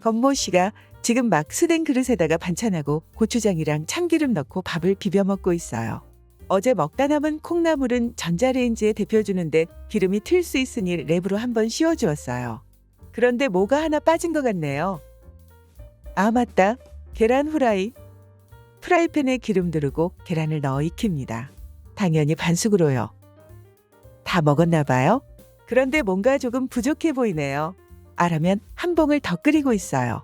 건모 씨가 지금 막 스된 그릇에다가 반찬하고 고추장이랑 참기름 넣고 밥을 비벼 먹고 있어요. 어제 먹다 남은 콩나물은 전자레인지에 데펴주는데 기름이 튈 수 있으니 랩으로 한번 씌워주었어요. 그런데 뭐가 하나 빠진 것 같네요. 아 맞다. 계란 후라이. 프라이팬에 기름 두르고 계란을 넣어 익힙니다. 당연히 반숙으로요. 다 먹었나 봐요. 그런데 뭔가 조금 부족해 보이네요. 아라면 한 봉을 더 끓이고 있어요.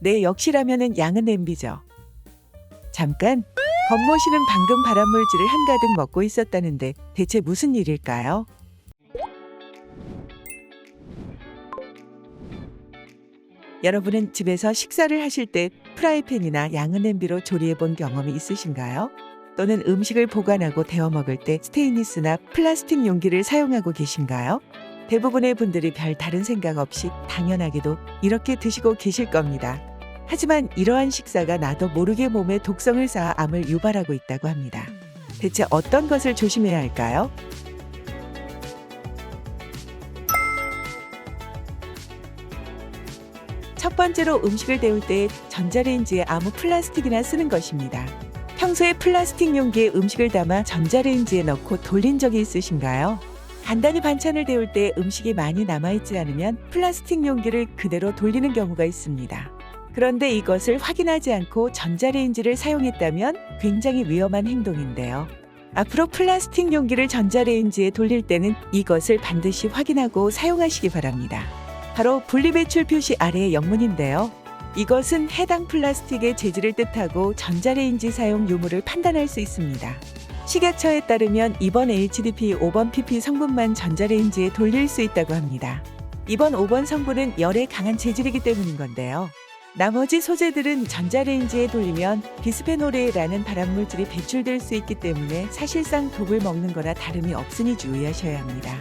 네, 역시 라면은 양은 냄비죠. 잠깐, 건모 씨는 방금 발암물질을 한가득 먹고 있었다는데 대체 무슨 일일까요? 여러분은 집에서 식사를 하실 때 프라이팬이나 양은 냄비로 조리해 본 경험이 있으신가요? 또는 음식을 보관하고 데워 먹을 때 스테인리스나 플라스틱 용기를 사용하고 계신가요? 대부분의 분들이 별 다른 생각 없이 당연하게도 이렇게 드시고 계실 겁니다. 하지만 이러한 식사가 나도 모르게 몸에 독성을 쌓아 암을 유발하고 있다고 합니다. 대체 어떤 것을 조심해야 할까요? 첫 번째로 음식을 데울 때 전자레인지에 아무 플라스틱이나 쓰는 것입니다. 평소에 플라스틱 용기에 음식을 담아 전자레인지에 넣고 돌린 적이 있으신가요? 간단히 반찬을 데울 때 음식이 많이 남아있지 않으면 플라스틱 용기를 그대로 돌리는 경우가 있습니다. 그런데 이것을 확인하지 않고 전자레인지를 사용했다면 굉장히 위험한 행동인데요. 앞으로 플라스틱 용기를 전자레인지에 돌릴 때는 이것을 반드시 확인하고 사용하시기 바랍니다. 바로 분리배출 표시 아래의 영문인데요. 이것은 해당 플라스틱의 재질을 뜻하고 전자레인지 사용 유무를 판단할 수 있습니다. 식약처에 따르면 2번 HDP, 5번 PP 성분만 전자레인지에 돌릴 수 있다고 합니다. 2번, 5번 성분은 열에 강한 재질이기 때문인 건데요. 나머지 소재들은 전자레인지에 돌리면 비스페놀A라는 발암물질이 배출될 수 있기 때문에 사실상 독을 먹는 거나 다름이 없으니 주의하셔야 합니다.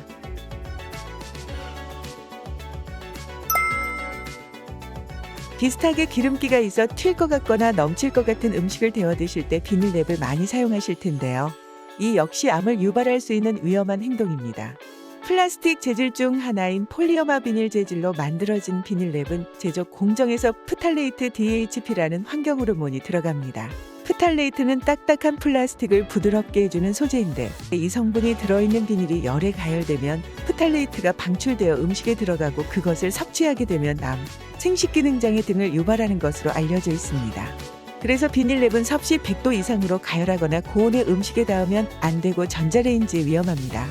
비슷하게 기름기가 있어 튈 것 같거나 넘칠 것 같은 음식을 데워 드실 때 비닐랩을 많이 사용하실 텐데요. 이 역시 암을 유발할 수 있는 위험한 행동입니다. 플라스틱 재질 중 하나인 폴리어마 비닐 재질로 만들어진 비닐랩은 제조 공정에서 프탈레이트 DHP라는 환경 호르몬이 들어갑니다. 프탈레이트는 딱딱한 플라스틱을 부드럽게 해주는 소재인데 이 성분이 들어있는 비닐이 열에 가열되면 프탈레이트가 방출되어 음식에 들어가고 그것을 섭취하게 되면 암, 생식기능장애 등을 유발하는 것으로 알려져 있습니다. 그래서 비닐랩은 섭씨 100도 이상으로 가열하거나 고온의 음식에 닿으면 안 되고 전자레인지에 위험합니다.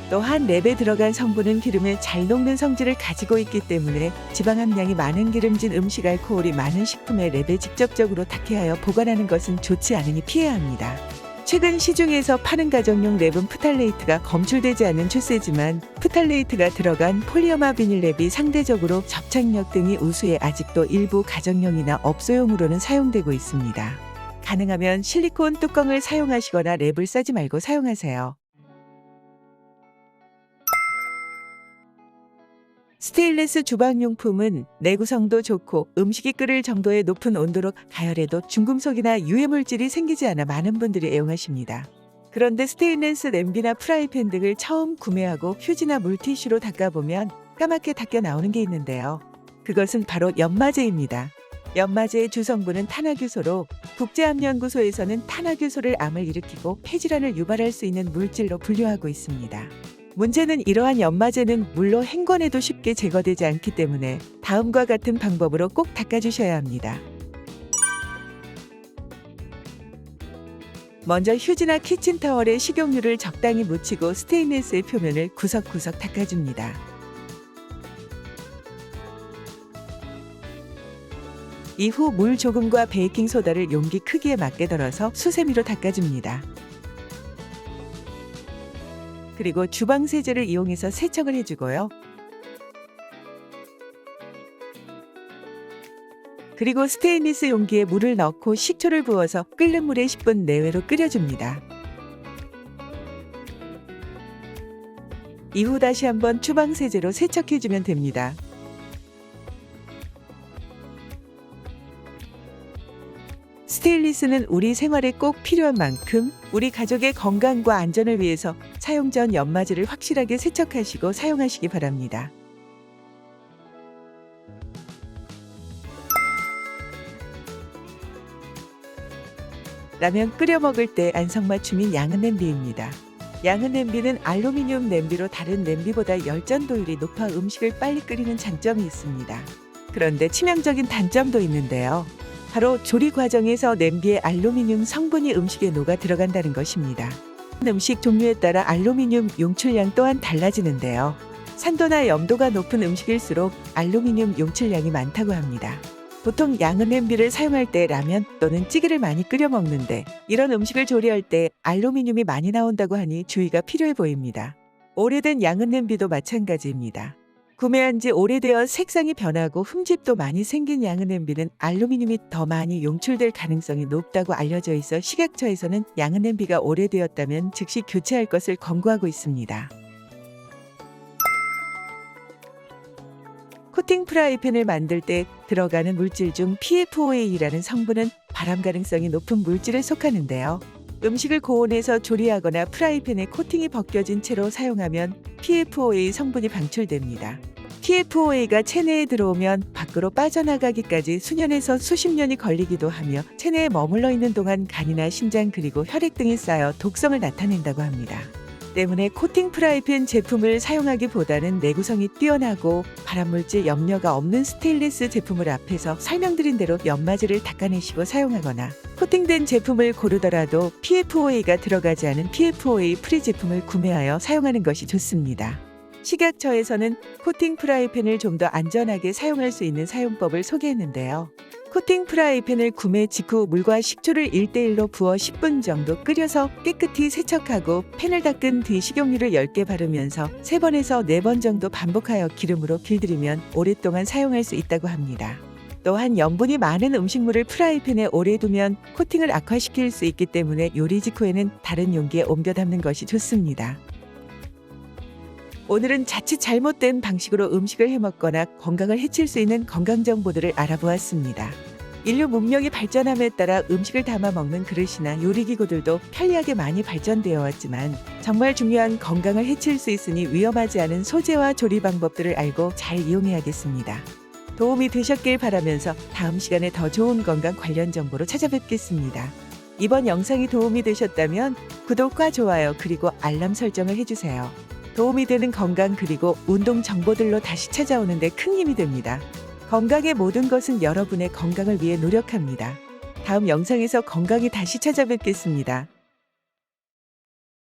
또한 랩에 들어간 성분은 기름에 잘 녹는 성질을 가지고 있기 때문에 지방 함량이 많은 기름진 음식, 알코올이 많은 식품에 랩에 직접적으로 닿게 하여 보관하는 것은 좋지 않으니 피해야 합니다. 최근 시중에서 파는 가정용 랩은 프탈레이트가 검출되지 않는 추세지만 프탈레이트가 들어간 폴리어마 비닐랩이 상대적으로 접착력 등이 우수해 아직도 일부 가정용이나 업소용으로는 사용되고 있습니다. 가능하면 실리콘 뚜껑을 사용하시거나 랩을 싸지 말고 사용하세요. 스테인리스 주방용품은 내구성도 좋고 음식이 끓을 정도의 높은 온도로 가열해도 중금속이나 유해물질이 생기지 않아 많은 분들이 애용하십니다. 그런데 스테인리스 냄비나 프라이팬 등을 처음 구매하고 휴지나 물티슈로 닦아보면 까맣게 닦여 나오는 게 있는데요. 그것은 바로 연마제입니다. 연마제의 주성분은 탄화규소로 국제암연구소에서는 탄화규소를 암을 일으키고 폐질환을 유발할 수 있는 물질로 분류하고 있습니다. 문제는 이러한 연마제는 물로 헹궈내도 쉽게 제거되지 않기 때문에 다음과 같은 방법으로 꼭 닦아주셔야 합니다. 먼저 휴지나 키친타월에 식용유를 적당히 묻히고 스테인리스의 표면을 구석구석 닦아줍니다. 이후 물 조금과 베이킹소다를 용기 크기에 맞게 덜어서 수세미로 닦아줍니다. 그리고 주방 세제를 이용해서 세척을 해주고요. 그리고 스테인리스 용기에 물을 넣고 식초를 부어서 끓는 물에 10분 내외로 끓여줍니다. 이후 다시 한번 주방 세제로 세척해주면 됩니다. 스테인리스는 우리 생활에 꼭 필요한 만큼 우리 가족의 건강과 안전을 위해서 사용 전 연마제를 확실하게 세척하시고 사용하시기 바랍니다. 라면 끓여 먹을 때 안성맞춤인 양은 냄비입니다. 양은 냄비는 알루미늄 냄비로 다른 냄비보다 열전도율이 높아 음식을 빨리 끓이는 장점이 있습니다. 그런데 치명적인 단점도 있는데요. 바로 조리 과정에서 냄비의 알루미늄 성분이 음식에 녹아 들어간다는 것입니다. 음식 종류에 따라 알루미늄 용출량 또한 달라지는데요. 산도나 염도가 높은 음식일수록 알루미늄 용출량이 많다고 합니다. 보통 양은 냄비를 사용할 때 라면 또는 찌개를 많이 끓여 먹는데 이런 음식을 조리할 때 알루미늄이 많이 나온다고 하니 주의가 필요해 보입니다. 오래된 양은 냄비도 마찬가지입니다. 구매한 지 오래되어 색상이 변하고 흠집도 많이 생긴 양은 냄비는 알루미늄이 더 많이 용출될 가능성이 높다고 알려져 있어 식약처에서는 양은 냄비가 오래되었다면 즉시 교체할 것을 권고하고 있습니다. 코팅 프라이팬을 만들 때 들어가는 물질 중 PFOA라는 성분은 발암 가능성이 높은 물질에 속하는데요. 음식을 고온에서 조리하거나 프라이팬에 코팅이 벗겨진 채로 사용하면 PFOA 성분이 방출됩니다. PFOA가 체내에 들어오면 밖으로 빠져나가기까지 수년에서 수십 년이 걸리기도 하며 체내에 머물러 있는 동안 간이나 심장 그리고 혈액 등에 쌓여 독성을 나타낸다고 합니다. 때문에 코팅 프라이팬 제품을 사용하기보다는 내구성이 뛰어나고 발암물질 염려가 없는 스테인리스 제품을 앞에서 설명드린 대로 연마제를 닦아내시고 사용하거나 코팅된 제품을 고르더라도 PFOA가 들어가지 않은 PFOA 프리 제품을 구매하여 사용하는 것이 좋습니다. 식약처에서는 코팅 프라이팬을 좀 더 안전하게 사용할 수 있는 사용법을 소개했는데요. 코팅 프라이팬을 구매 직후 물과 식초를 1:1로 부어 10분 정도 끓여서 깨끗이 세척하고 팬을 닦은 뒤 식용유를 10개 바르면서 3번에서 4번 정도 반복하여 기름으로 길들이면 오랫동안 사용할 수 있다고 합니다. 또한 염분이 많은 음식물을 프라이팬에 오래 두면 코팅을 악화시킬 수 있기 때문에 요리 직후에는 다른 용기에 옮겨 담는 것이 좋습니다. 오늘은 자칫 잘못된 방식으로 음식을 해먹거나 건강을 해칠 수 있는 건강정보들을 알아보았습니다. 인류 문명이 발전함에 따라 음식을 담아 먹는 그릇이나 요리기구들도 편리하게 많이 발전되어 왔지만 정말 중요한 건강을 해칠 수 있으니 위험하지 않은 소재와 조리 방법들을 알고 잘 이용해야겠습니다. 도움이 되셨길 바라면서 다음 시간에 더 좋은 건강 관련 정보로 찾아뵙겠습니다. 이번 영상이 도움이 되셨다면 구독과 좋아요 그리고 알람 설정을 해주세요. 도움이 되는 건강 그리고 운동 정보들로 다시 찾아오는데 큰 힘이 됩니다. 건강의 모든 것은 여러분의 건강을 위해 노력합니다. 다음 영상에서 건강히 다시 찾아뵙겠습니다.